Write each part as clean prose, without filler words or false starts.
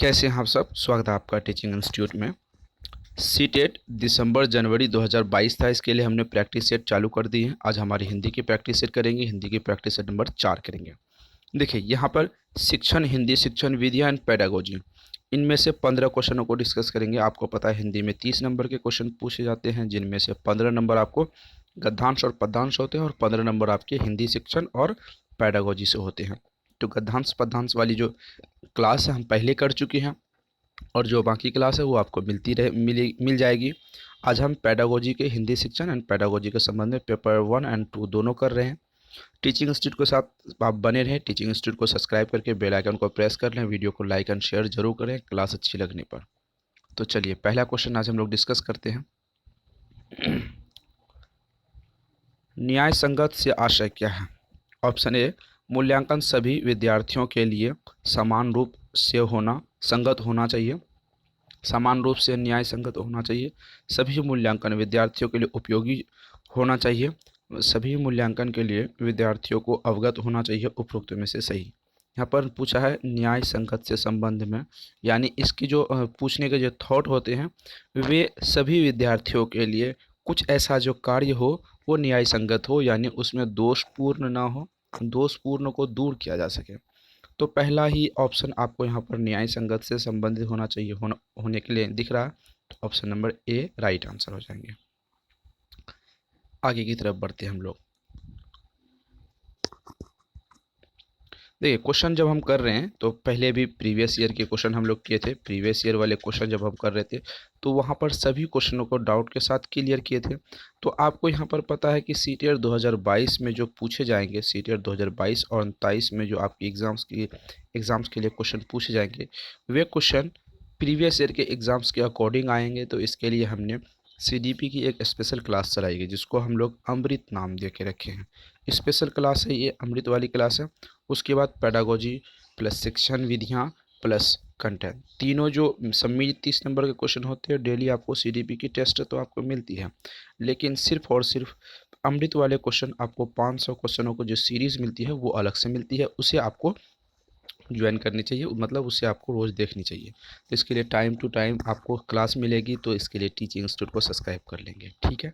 कैसे हैं आप सब। स्वागत है आपका टीचिंग इंस्टीट्यूट में। सीटेट दिसंबर जनवरी 2022 था, इसके लिए हमने प्रैक्टिस सेट चालू कर दी है। आज हमारी हिंदी की प्रैक्टिस सेट करेंगे, हिंदी की प्रैक्टिस सेट नंबर 4 करेंगे। देखिए यहाँ पर शिक्षण, हिंदी शिक्षण विधियाँ एंड पेडागोजी, इनमें से 15 क्वेश्चनों को डिस्कस करेंगे। आपको पता है हिंदी में 30 नंबर के क्वेश्चन पूछे जाते हैं, जिनमें से 15 नंबर आपको गद्यांश और पद्यांश होते हैं और 15 नंबर आपके हिंदी शिक्षण और पेडागोजी से होते हैं। तो गद्यांश पद्यांश वाली जो क्लास है हम पहले कर चुके हैं, और जो बाकी क्लास है वो आपको मिल जाएगी। आज हम पेडागोजी के, हिंदी शिक्षण एंड पेडागोजी के संबंध में पेपर 1 एंड 2 दोनों कर रहे हैं। टीचिंग इंस्टीट्यूट के साथ आप बने रहें। टीचिंग इंस्टीट्यूट को सब्सक्राइब करके बेल आइकन को प्रेस कर लें। वीडियो को लाइक एंड शेयर जरूर करें क्लास अच्छी लगने पर। तो चलिए पहला क्वेश्चन आज हम लोग डिस्कस करते हैं। न्याय संगत से आशय क्या है? ऑप्शन ए, मूल्यांकन सभी विद्यार्थियों के लिए समान रूप से संगत होना चाहिए। समान रूप से न्याय संगत होना चाहिए। सभी मूल्यांकन विद्यार्थियों के लिए उपयोगी होना चाहिए। सभी मूल्यांकन के लिए विद्यार्थियों को अवगत होना चाहिए। उपरोक्त में से सही। यहाँ पर पूछा है न्याय संगत से संबंध में, यानी इसकी जो पूछने के जो थॉट होते हैं वे सभी विद्यार्थियों के लिए कुछ ऐसा जो कार्य हो वो न्याय संगत हो, यानी उसमें दोषपूर्ण ना हो, दोषपूर्ण को दूर किया जा सके। तो पहला ही ऑप्शन आपको यहाँ पर न्याय संगत से संबंधित होना चाहिए, होने के लिए दिख रहा है। तो ऑप्शन नंबर ए राइट आंसर हो जाएंगे। आगे की तरफ बढ़ते हैं हम लोग। देखिए क्वेश्चन जब हम कर रहे हैं तो पहले भी प्रीवियस ईयर के क्वेश्चन हम लोग किए थे। प्रीवियस ईयर वाले क्वेश्चन जब हम कर रहे थे तो वहाँ पर सभी क्वेश्चनों को डाउट के साथ क्लियर किए थे। तो आपको यहाँ पर पता है कि सीटीईआर 2022 में जो पूछे जाएंगे, सीटीईआर 2022 और 29 में जो आपकी एग्ज़ाम्स के लिए क्वेश्चन पूछे जाएंगे, वे क्वेश्चन प्रीवियस ईयर के एग्ज़ाम्स के अकॉर्डिंग आएंगे। तो इसके लिए हमने सीडीपी की एक स्पेशल क्लास चलाई गई, जिसको हम लोग अमृत नाम दे के रखे हैं। स्पेशल क्लास है ये, अमृत वाली क्लास है। उसके बाद पेडागोजी प्लस शिक्षण विधियाँ प्लस कंटेंट, तीनों जो सम्मिलित 30 नंबर के क्वेश्चन होते हैं। डेली आपको सीडीपी की टेस्ट तो आपको मिलती है, लेकिन सिर्फ और सिर्फ अमृत वाले क्वेश्चन आपको 500 क्वेश्चनों को जो सीरीज़ मिलती है वो अलग से मिलती है। उसे आपको ज्वाइन करनी चाहिए, मतलब उसे आपको रोज़ देखनी चाहिए। तो इसके लिए टाइम टू टाइम आपको क्लास मिलेगी, तो इसके लिए टीचिंग इंस्टीट्यूट को सब्सक्राइब कर लेंगे। ठीक है,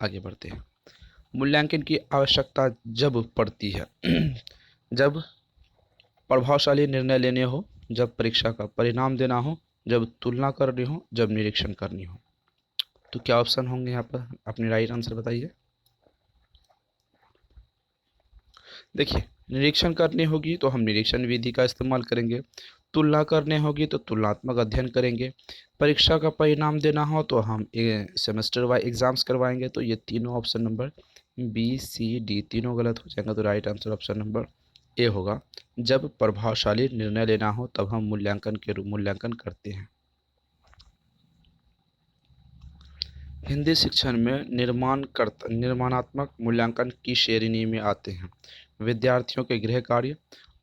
आगे बढ़ते हैं। मूल्यांकन की आवश्यकता जब पड़ती है जब प्रभावशाली निर्णय लेने हो, जब परीक्षा का परिणाम देना हो, जब तुलना करनी हो, जब निरीक्षण करनी हो। तो क्या ऑप्शन होंगे यहाँ पर? अपनी राइट आंसर बताइए। देखिए निरीक्षण करनी होगी तो हम निरीक्षण विधि का इस्तेमाल करेंगे। तुलना करने होगी तो तुलनात्मक अध्ययन करेंगे। परीक्षा का परिणाम देना हो तो हम सेमेस्टर वाइज एग्जाम्स करवाएंगे। तो ये तीनों option number B C D तीनों गलत हो जाएंगे। तो right answer option number A होगा। जब प्रभावशाली निर्णय लेना हो तब हम मूल्यांकन करते हैं। हिंदी शिक्षण में निर्माणात्मक मूल्यांकन की श्रेणी में आते हैं विद्यार्थियों के गृह कार्य,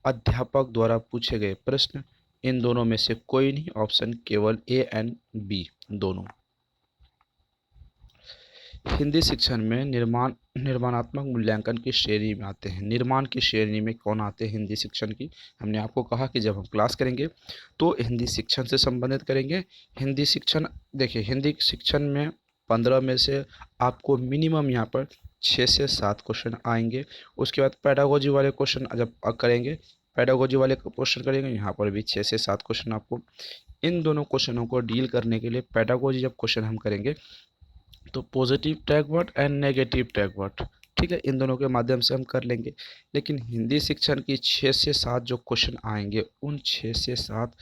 अध्यापक द्वारा पूछे गए प्रश्न। इन दोनों में से कोई नहीं, ऑप्शन केवल ए एंड बी दोनों। हिंदी शिक्षण में निर्माणात्मक मूल्यांकन की श्रेणी में आते हैं। निर्माण की श्रेणी में कौन आते हैं हिंदी शिक्षण की? हमने आपको कहा कि जब हम क्लास करेंगे तो हिंदी शिक्षण से संबंधित करेंगे। हिंदी शिक्षण, देखिए हिंदी शिक्षण में 15 में से आपको मिनिमम यहाँ पर 6 से 7 क्वेश्चन आएंगे। उसके बाद पेडागोजी वाले क्वेश्चन जब करेंगे, पेडागोजी वाले क्वेश्चन करेंगे, यहाँ पर भी 6 से 7 क्वेश्चन आपको। इन दोनों क्वेश्चनों को डील करने के लिए पेडागोजी जब क्वेश्चन हम करेंगे तो positive tag word and negative tag word, ठीक है, इन दोनों के माध्यम से हम कर लेंगे। लेकिन हिंदी शिक्षण की 6 से 7 जो क्वेश्चन आएंगे, उन 6 से 7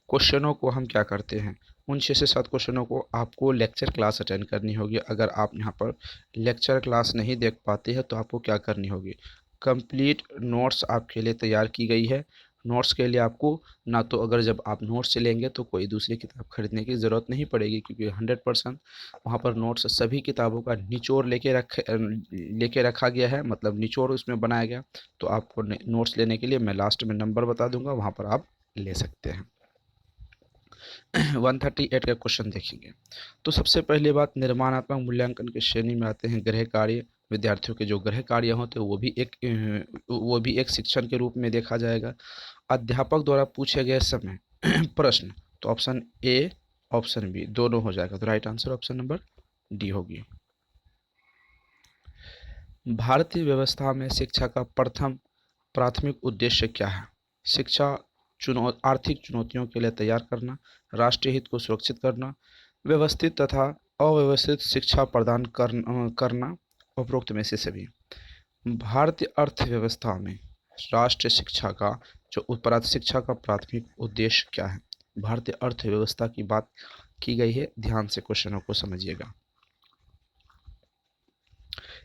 क्वेश्चनों को हम क्या करते हैं, उन 6 से 7 क्वेश्चनों को आपको लेक्चर क्लास अटेंड करनी होगी। अगर आप यहाँ पर लेक्चर क्लास नहीं देख पाते हैं तो आपको क्या करनी होगी, कंप्लीट नोट्स आपके लिए तैयार की गई है। नोट्स के लिए आपको ना तो, अगर जब आप नोट्स से लेंगे तो कोई दूसरी किताब खरीदने की ज़रूरत नहीं पड़ेगी, क्योंकि 100% वहाँ पर नोट्स सभी किताबों का निचोड़ लेके रखा गया है, मतलब निचोड़ उसमें बनाया गया। तो आपको नोट्स लेने के लिए मैं लास्ट में नंबर बता दूंगा, वहाँ पर आप ले सकते हैं। 138 का क्वेश्चन देखेंगे। तो सबसे पहली बात, निर्माणात्मक मूल्यांकन की श्रेणी में आते हैं गृह कार्य। विद्यार्थियों के जो गृह कार्य होते हैं वो भी एक शिक्षण के रूप में देखा जाएगा। अध्यापक द्वारा पूछे गए समय प्रश्न तो ऑप्शन ए, ऑप्शन बी दोनों हो जाएगा। तो right answer option number D होगी। भारतीय व्यवस्था में शिक्षा का प्रथम प्राथमिक उद्देश्य क्या है? शिक्षा आर्थिक चुनौतियों के लिए तैयार करना, राष्ट्रीय हित को सुरक्षित करना, व्यवस्थित तथा अव्यवस्थित शिक्षा प्रदान करना, उपरोक्त में से सभी। भारतीय अर्थव्यवस्था में राष्ट्रीय शिक्षा का शिक्षा का प्राथमिक उद्देश्य क्या है? भारतीय अर्थव्यवस्था की बात की गई है, ध्यान से क्वेश्चनों को समझिएगा।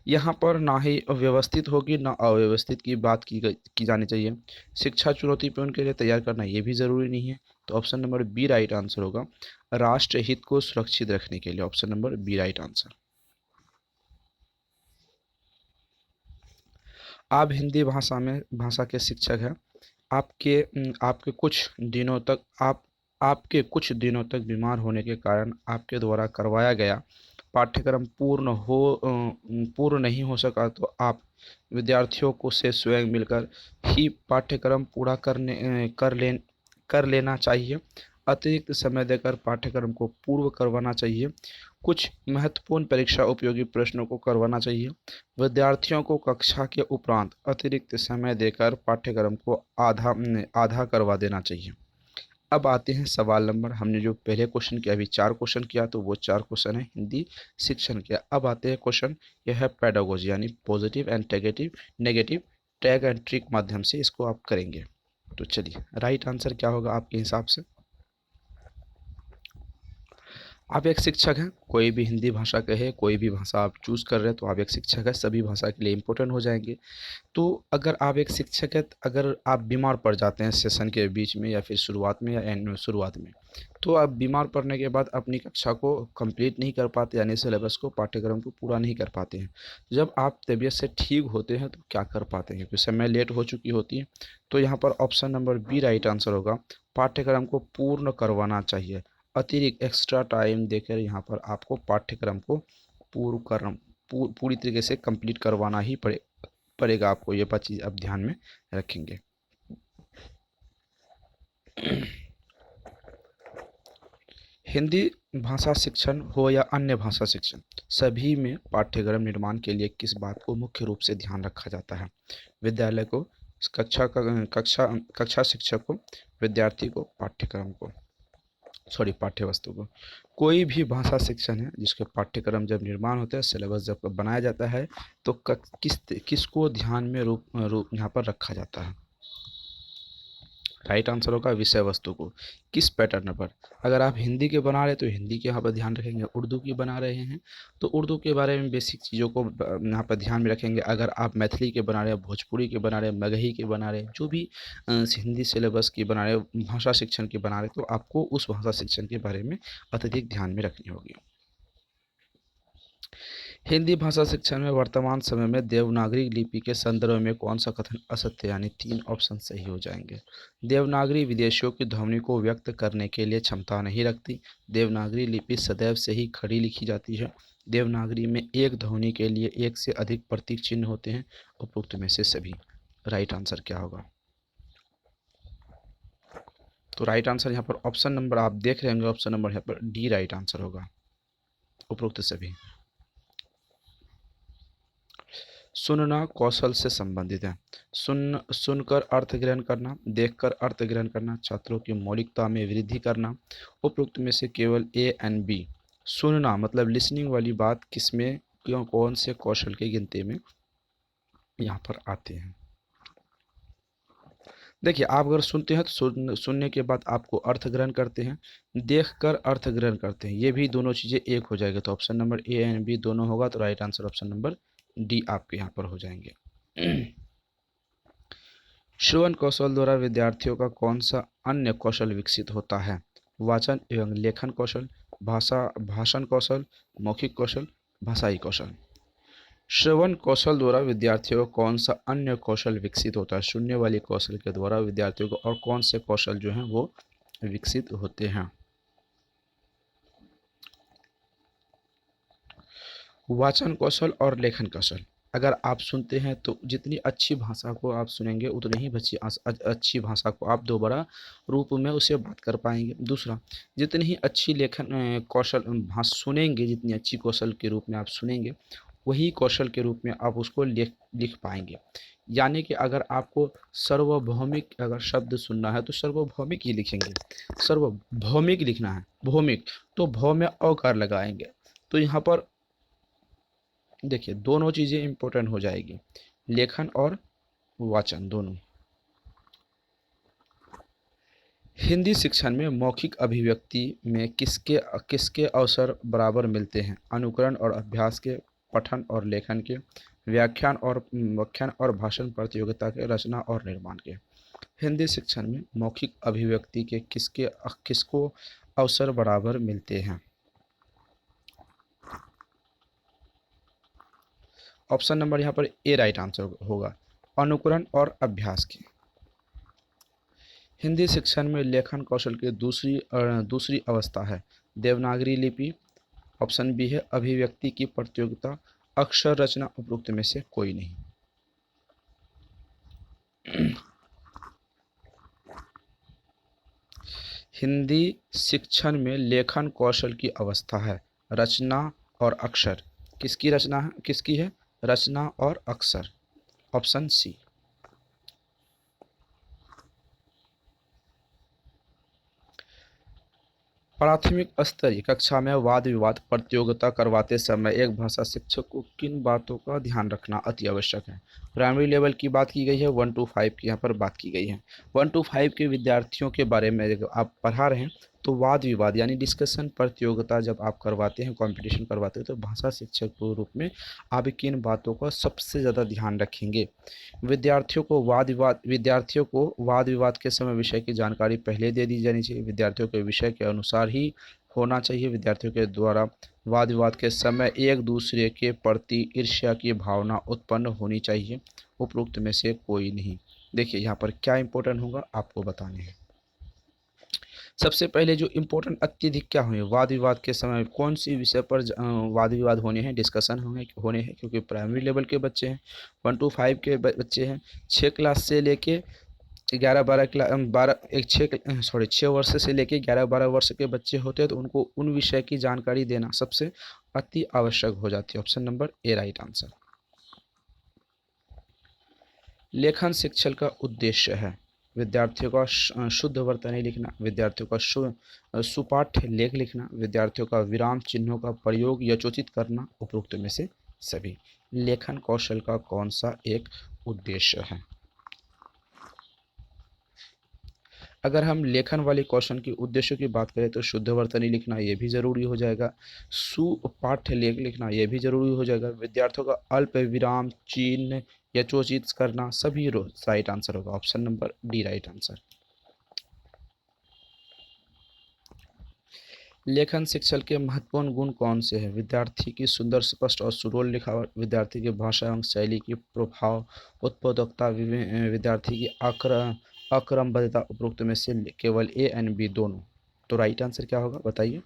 यहाँ पर ना ही व्यवस्थित होगी ना अव्यवस्थित की बात की जानी चाहिए। शिक्षा चुनौतीपूर्ण के लिए तैयार करना ये भी ज़रूरी नहीं है। तो option number B right answer होगा। राष्ट्र हित को सुरक्षित रखने के लिए option number B right answer. आप हिंदी भाषा के शिक्षक हैं। आपके कुछ दिनों तक बीमार होने के कारण आपके द्वारा करवाया गया पाठ्यक्रम पूर्ण नहीं हो सका, तो आप विद्यार्थियों को से स्वयं मिलकर ही पाठ्यक्रम पूरा कर लेना चाहिए। अतिरिक्त समय देकर पाठ्यक्रम को पूर्ण करवाना चाहिए। कुछ महत्वपूर्ण परीक्षा उपयोगी प्रश्नों को करवाना चाहिए। विद्यार्थियों को कक्षा के उपरांत अतिरिक्त समय देकर पाठ्यक्रम को आधा करवा देना चाहिए। अब आते हैं सवाल नंबर, हमने जो पहले क्वेश्चन किया, अभी 4 क्वेश्चन किया, तो वो 4 क्वेश्चन है हिंदी शिक्षण के। अब आते हैं क्वेश्चन, यह है पेडागोजी यानी positive and negative tag and trick माध्यम से इसको आप करेंगे। तो चलिए राइट आंसर क्या होगा आपके हिसाब से? आप एक शिक्षक हैं, कोई भी हिंदी भाषा का है, कोई भी भाषा आप चूज़ कर रहे हैं, तो आप एक शिक्षक हैं, सभी भाषा के लिए इम्पोर्टेंट हो जाएंगे। तो अगर आप एक शिक्षक हैं, अगर आप बीमार पड़ जाते हैं सेशन के बीच में या फिर शुरुआत में या एंड में, शुरुआत में, तो आप बीमार पड़ने के बाद अपनी कक्षा को कंप्लीट नहीं कर पाते, यानी सिलेबस को, पाठ्यक्रम को पूरा नहीं कर पाते हैं। जब आप तबीयत से ठीक होते हैं तो क्या कर पाते हैं, क्योंकि समय लेट हो चुकी होती है। तो यहाँ पर option number B right answer होगा। पाठ्यक्रम को पूर्ण करवाना चाहिए। अतिरिक्त एक्स्ट्रा टाइम देकर यहाँ पर आपको पाठ्यक्रम को पूर्ण कर पूरी तरीके से कंप्लीट करवाना ही पड़ेगा आपको। ये 5 चीज़ आप ध्यान में रखेंगे। हिंदी भाषा शिक्षण हो या अन्य भाषा शिक्षण, सभी में पाठ्यक्रम निर्माण के लिए किस बात को मुख्य रूप से ध्यान रखा जाता है? विद्यालय को, कक्षा शिक्षक को, विद्यार्थी को, पाठ्य वस्तु को। कोई भी भाषा शिक्षण है जिसके पाठ्यक्रम जब निर्माण होता है, सिलेबस जब बनाया जाता है, तो किसको ध्यान में रूप यहाँ पर रखा जाता है? राइट आंसर होगा विषय वस्तु को। किस पैटर्न पर? अगर आप हिंदी के बना रहे हैं तो हिंदी के यहाँ पर ध्यान रखेंगे, उर्दू की बना रहे हैं तो उर्दू के बारे में बेसिक चीज़ों को यहाँ पर ध्यान में रखेंगे। अगर आप मैथिली के बना रहे हैं, भोजपुरी के बना रहे हैं, मगही के बना रहे हैं, जो भी हिंदी सिलेबस की बना रहे हैं, भाषा शिक्षण की बना रहे हैं, तो आपको उस भाषा शिक्षण के बारे में अत्यधिक ध्यान में रखनी होगी। हिंदी भाषा शिक्षण में वर्तमान समय में देवनागरी लिपि के संदर्भ में कौन सा कथन असत्य, यानी 3 ऑप्शन सही हो जाएंगे। देवनागरी विदेशियों की ध्वनि को व्यक्त करने के लिए क्षमता नहीं रखती। देवनागरी लिपि सदैव से ही खड़ी लिखी जाती है। देवनागरी में एक ध्वनि के लिए एक से अधिक प्रतीक चिन्ह होते हैं। उपरोक्त में से सभी। राइट आंसर क्या होगा? तो राइट आंसर यहाँ पर ऑप्शन नंबर आप देख रहे होंगे, ऑप्शन नंबर यहाँ पर डी राइट आंसर होगा, उपरोक्त सभी। सुनना कौशल से संबंधित है। सुनकर अर्थ ग्रहण करना, देखकर अर्थ ग्रहण करना, छात्रों की मौलिकता में वृद्धि करना। उपरोक्त में से केवल ए एंड बी। सुनना मतलब लिसनिंग वाली बात किसमें, कौन से कौशल के गिनती में यहाँ पर आते हैं? देखिए, आप अगर सुनते हैं तो सुनने के बाद आपको अर्थ ग्रहण करते हैं, देखकर अर्थ ग्रहण करते हैं, ये भी दोनों चीज़ें एक हो जाएगा। तो option number A and B दोनों होगा, तो right answer option number D आपके यहाँ पर हो जाएंगे। श्रवण कौशल द्वारा विद्यार्थियों का कौन सा अन्य कौशल विकसित होता है? वाचन एवं लेखन कौशल, भाषण कौशल, मौखिक कौशल, भाषाई कौशल। श्रवण कौशल द्वारा विद्यार्थियों को कौन सा अन्य कौशल विकसित होता है? सुनने वाले कौशल के द्वारा विद्यार्थियों को और कौन से कौशल जो हैं वो विकसित होते हैं? वाचन कौशल और लेखन कौशल। अगर आप सुनते हैं तो जितनी अच्छी भाषा को आप सुनेंगे उतनी ही अच्छी भाषा को आप दोबारा रूप में उसे बात कर पाएंगे। दूसरा, जितनी ही अच्छी लेखन कौशल भाषा सुनेंगे, जितनी अच्छी कौशल के रूप में आप सुनेंगे वही कौशल के रूप में आप उसको लिख पाएंगे। यानी कि अगर आपको सार्वभौमिक अगर शब्द सुनना है तो सार्वभौमिक ही लिखेंगे। सार्वभौमिक लिखना है, भौमिक तो भौ में औकार लगाएंगे। तो यहाँ पर देखिए दोनों चीज़ें इम्पोर्टेंट हो जाएगी, लेखन और वाचन दोनों। हिंदी शिक्षण में मौखिक अभिव्यक्ति में किसके किसके अवसर बराबर मिलते हैं? अनुकरण और अभ्यास के, पठन और लेखन के, व्याख्यान और भाषण प्रतियोगिता के, रचना और निर्माण के। हिंदी शिक्षण में मौखिक अभिव्यक्ति के किसको अवसर बराबर मिलते हैं? ऑप्शन नंबर यहाँ पर ए राइट आंसर होगा, अनुकरण और अभ्यास की। हिंदी शिक्षण में लेखन कौशल की दूसरी अवस्था है देवनागरी लिपि। ऑप्शन बी है अभिव्यक्ति की प्रतियोगिता, अक्षर रचना, उपरोक्त में से कोई नहीं। हिंदी शिक्षण में लेखन कौशल की अवस्था है रचना और अक्षर। किसकी रचना है, किसकी है? रचना और अक्षर। Option C. प्राथमिक स्तरीय कक्षा में वाद विवाद प्रतियोगिता करवाते समय एक भाषा शिक्षक को किन बातों का ध्यान रखना अति आवश्यक है? प्राइमरी लेवल की बात की गई है, 1 to 5 की यहाँ पर बात की गई है। 1 to 5 के विद्यार्थियों के बारे में अगर आप पढ़ा रहे हैं तो वाद विवाद यानी डिस्कशन प्रतियोगिता जब आप करवाते हैं, कंपटीशन करवाते हैं, तो भाषा शिक्षक के रूप में आप किन बातों का सबसे ज़्यादा ध्यान रखेंगे? विद्यार्थियों को वाद विवाद के समय विषय की जानकारी पहले दे दी जानी चाहिए। विद्यार्थियों के विषय के अनुसार ही होना चाहिए। विद्यार्थियों के द्वारा वाद विवाद के समय एक दूसरे के प्रति ईर्ष्या की भावना उत्पन्न होनी चाहिए। उपरोक्त में से कोई नहीं। देखिए यहाँ पर क्या इंपॉर्टेंट होगा आपको बताने हैं। सबसे पहले जो इम्पोर्टेंट अत्यधिक क्या हुए वाद विवाद के समय कौन सी विषय पर वाद विवाद होने हैं, डिस्कशन होने हैं, क्योंकि प्राइमरी लेवल के बच्चे हैं, 1 to 5 के बच्चे हैं। 6 क्लास से लेके 11-12 क्लास 6 वर्ष से लेके 11-12 वर्ष के बच्चे होते हैं, तो उनको उन विषय की जानकारी देना सबसे अति आवश्यक हो जाती है। ऑप्शन नंबर ए राइट आंसर। लेखन शिक्षण का उद्देश्य है विद्यार्थियों का शुद्ध वर्तनी लिखना, विद्यार्थियों का सुपाठ्य लेख लिखना, विद्यार्थियों का विराम चिन्हों का प्रयोग यथोचित करना। उपरोक्त में से सभी। लेखन कौशल का कौन सा एक उद्देश्य है? अगर हम लेखन वाले कौशल के उद्देश्य की बात करें तो शुद्ध वर्तनी लिखना ये भी ज़रूरी हो जाएगा, सुपाठ्य लेख लिखना ये भी ज़रूरी हो जाएगा, विद्यार्थियों का अल्प विराम चिन्ह यथोचित करना सभी राइट आंसर होगा। Option number D right answer. लेखन शिक्षण के महत्वपूर्ण गुण कौन से हैं? विद्यार्थी की सुंदर स्पष्ट और सुडौल लिखावट, विद्यार्थी की भाषा एवं शैली की प्रभाव, उत्पादकता, विद्यार्थी की अक्रमबद्धता। उपरोक्त में से केवल ए एंड बी दोनों। तो राइट आंसर क्या होगा बताइए?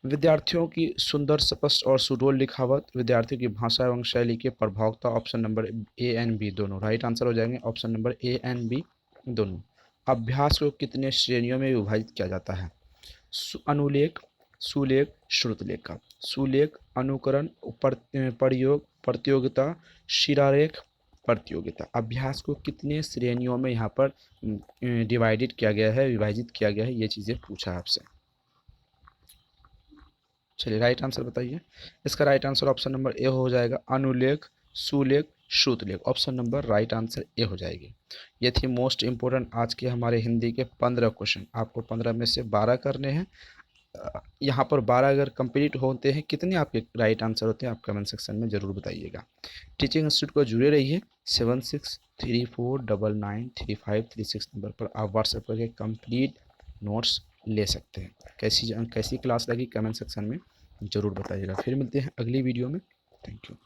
विद्यार्थियों की सुंदर स्पष्ट और सुडौल लिखावट, विद्यार्थियों की भाषा एवं शैली की प्रभावता। Option number A and B दोनों राइट आंसर हो जाएंगे। Option number A and B दोनों। अभ्यास को कितने श्रेणियों में विभाजित किया जाता है? अनुलेख, सुलेख, श्रुतलेख का। सुलेख अनुकरण, प्रयोग, प्रतियोगिता, शिलालेख, प्रतियोगिता। अभ्यास को कितने श्रेणियों में यहाँ पर डिवाइडेड किया गया है, विभाजित किया गया है, ये चीज़ें पूछा है आपसे। चलिए राइट आंसर बताइए। इसका right answer option number A हो जाएगा, अनुलेख, सुलेख, श्रुतलेख। Option number right answer A हो जाएगी। ये थी मोस्ट इंपोर्टेंट आज के हमारे हिंदी के 15 क्वेश्चन। आपको 15 में से 12 करने हैं। यहाँ पर 12 अगर कंप्लीट होते हैं, कितने आपके राइट आंसर होते हैं आप कमेंट सेक्शन में ज़रूर बताइएगा। टीचिंग इंस्टीट्यूट को जुड़े रहिए। 7634993536 नंबर पर आप व्हाट्सएप करके कंप्लीट नोट्स ले सकते हैं। कैसी क्लास लगी कमेंट सेक्शन में ज़रूर बताइएगा। फिर मिलते हैं अगली वीडियो में। Thank you.